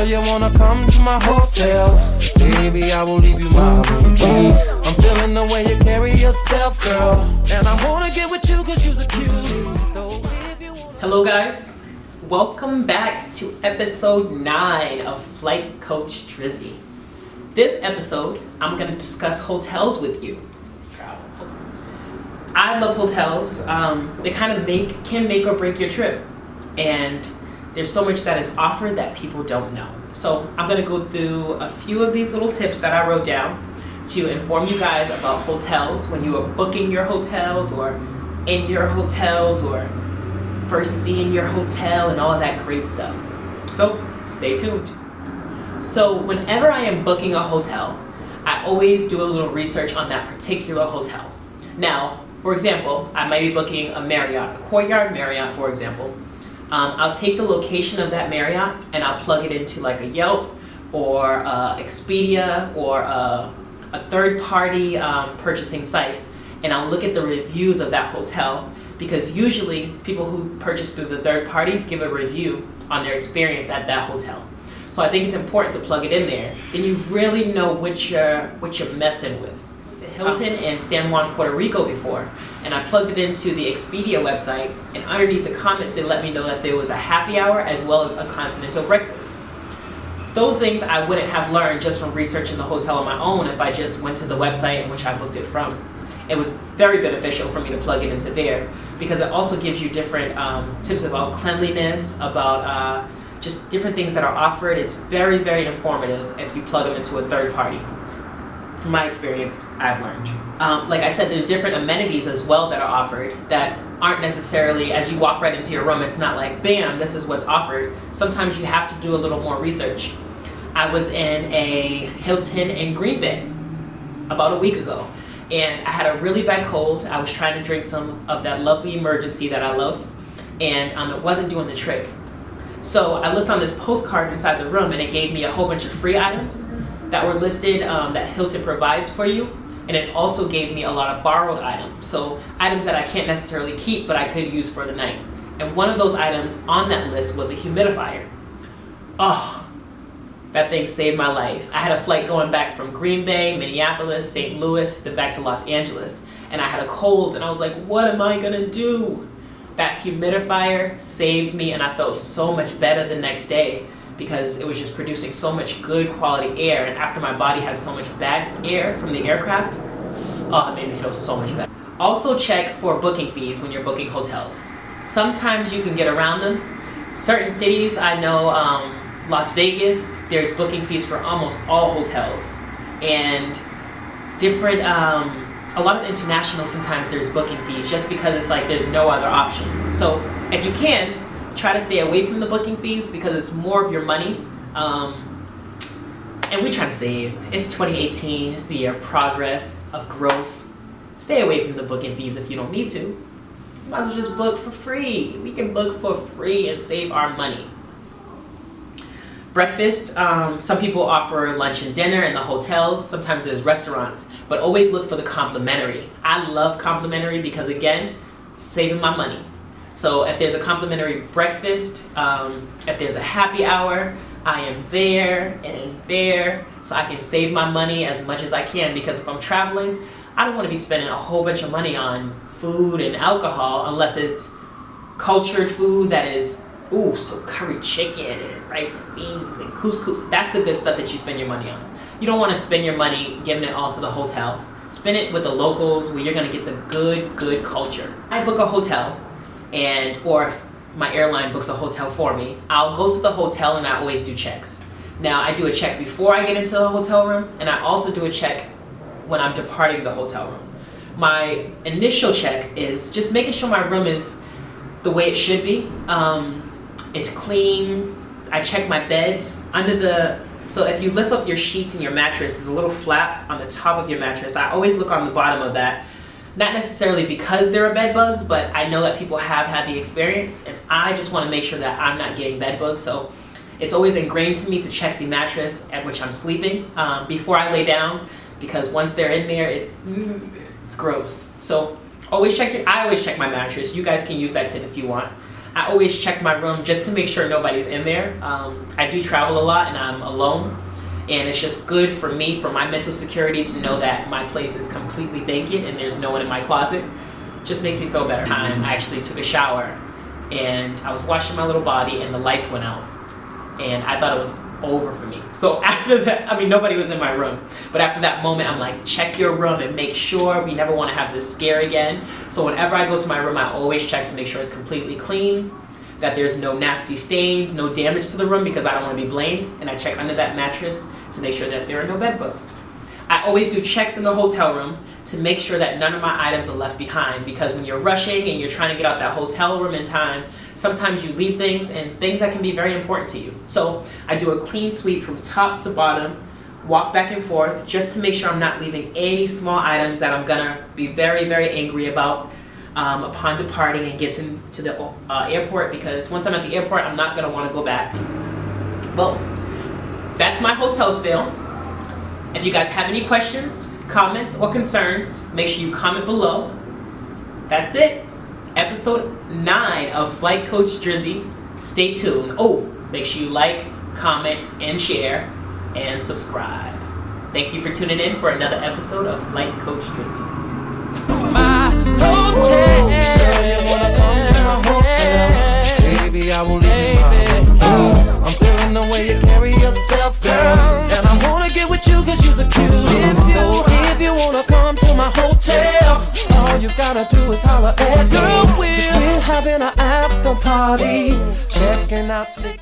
Girl, you wanna come to my hotel? Baby, I will leave you my room key. I'm feeling the way you carry yourself, girl, and I wanna get with you cause you're a cutie. So if you wanna... Hello guys, welcome back to episode 9 of Flight Coach Drizzy. This episode, I'm gonna discuss hotels with you. I love hotels. They kind of can make or break your trip, and there's so much that is offered that people don't know. So I'm gonna go through a few of these little tips that I wrote down to inform you guys about hotels when you are booking your hotels or in your hotels or first seeing your hotel and all of that great stuff. So stay tuned. So whenever I am booking a hotel, I always do a little research on that particular hotel. Now, for example, I might be booking a Marriott, a Courtyard Marriott, for example. I'll take the location of that Marriott and I'll plug it into like a Yelp or Expedia or a third-party purchasing site, and I'll look at the reviews of that hotel, because usually people who purchase through the third parties give a review on their experience at that hotel. So I think it's important to plug it in there. Then you really know what you're messing with. Hilton in San Juan, Puerto Rico before, and I plugged it into the Expedia website, and underneath the comments they let me know that there was a happy hour as well as a continental breakfast. Those things I wouldn't have learned just from researching the hotel on my own if I just went to the website in which I booked it from. It was very beneficial for me to plug it into there, because it also gives you different tips about cleanliness, about just different things that are offered. It's very, very informative if you plug them into a third party. From my experience, I've learned. Like I said, there's different amenities as well that are offered that aren't necessarily, as you walk right into your room, it's not like, bam, this is what's offered. Sometimes you have to do a little more research. I was in a Hilton in Green Bay about a week ago, and I had a really bad cold. I was trying to drink some of that lovely Emergency that I love, and it wasn't doing the trick. So I looked on this postcard inside the room, and it gave me a whole bunch of free items that were listed that Hilton provides for you, and it also gave me a lot of borrowed items, so items that I can't necessarily keep but I could use for the night. And one of those items on that list was a humidifier. Oh, that thing saved my life. I had a flight going back from Green Bay, Minneapolis, St. Louis, then back to Los Angeles, and I had a cold, and I was like, what am I gonna do? That humidifier saved me, and I felt so much better the next day, because it was just producing so much good quality air, and after my body has so much bad air from the aircraft, oh, it made me feel so much better. Also check for booking fees when you're booking hotels. Sometimes you can get around them. Certain cities, I know Las Vegas, there's booking fees for almost all hotels, and different, a lot of international, sometimes there's booking fees just because it's like there's no other option. So if you can, try to stay away from the booking fees because it's more of your money. And we try to save. It's 2018, it's the year of progress, of growth. Stay away from the booking fees if you don't need to. You might as well just book for free. We can book for free and save our money. Breakfast, some people offer lunch and dinner in the hotels. Sometimes there's restaurants, but always look for the complimentary. I love complimentary because, again, saving my money. So if there's a complimentary breakfast, if there's a happy hour, I am there and there, so I can save my money as much as I can, because if I'm traveling, I don't want to be spending a whole bunch of money on food and alcohol unless it's cultured food that is, ooh, so curry chicken and rice and beans and couscous. That's the good stuff that you spend your money on. You don't want to spend your money giving it all to the hotel. Spend it with the locals where you're going to get the good culture. I book a hotel, or if my airline books a hotel for me, I'll go to the hotel and I always do checks. Now, I do a check before I get into the hotel room, and I also do a check when I'm departing the hotel room. My initial check is just making sure my room is the way it should be. It's clean. I check my beds so if you lift up your sheets and your mattress, there's a little flap on the top of your mattress. I always look on the bottom of that. Not necessarily because there are bed bugs, but I know that people have had the experience, and I just want to make sure that I'm not getting bed bugs. So it's always ingrained to me to check the mattress at which I'm sleeping before I lay down, because once they're in there, it's gross. So I always check my mattress. You guys can use that tip if you want. I always check my room just to make sure nobody's in there. I do travel a lot and I'm alone, and it's just good for me, for my mental security, to know that my place is completely vacant and there's no one in my closet. Just makes me feel better. I actually took a shower and I was washing my little body and the lights went out, and I thought it was over for me. So after that, I mean, nobody was in my room, but after that moment, I'm like, check your room and make sure. We never want to have this scare again. So whenever I go to my room, I always check to make sure it's completely clean, that there's no nasty stains, no damage to the room, because I don't want to be blamed. And I check under that mattress to make sure that there are no bed bugs. I always do checks in the hotel room to make sure that none of my items are left behind, because when you're rushing and you're trying to get out that hotel room in time, sometimes you leave things, and things that can be very important to you. So I do a clean sweep from top to bottom, walk back and forth, just to make sure I'm not leaving any small items that I'm gonna be very, very angry about upon departing and getting to the airport, because once I'm at the airport, I'm not gonna wanna go back. Well, that's my hotel spill. If you guys have any questions, comments, or concerns, make sure you comment below. That's it. Episode 9 of Flight Coach Drizzy. Stay tuned. Oh, make sure you like, comment, and share, and subscribe. Thank you for tuning in for another episode of Flight Coach Drizzy. My hotel. Baby, I will leave you my I'm feeling the way you carry yourself, girl, and I wanna get with you cause you're a cutie. If you wanna come to my hotel, all you gotta do is holler at me. We're having an after party, checking out 6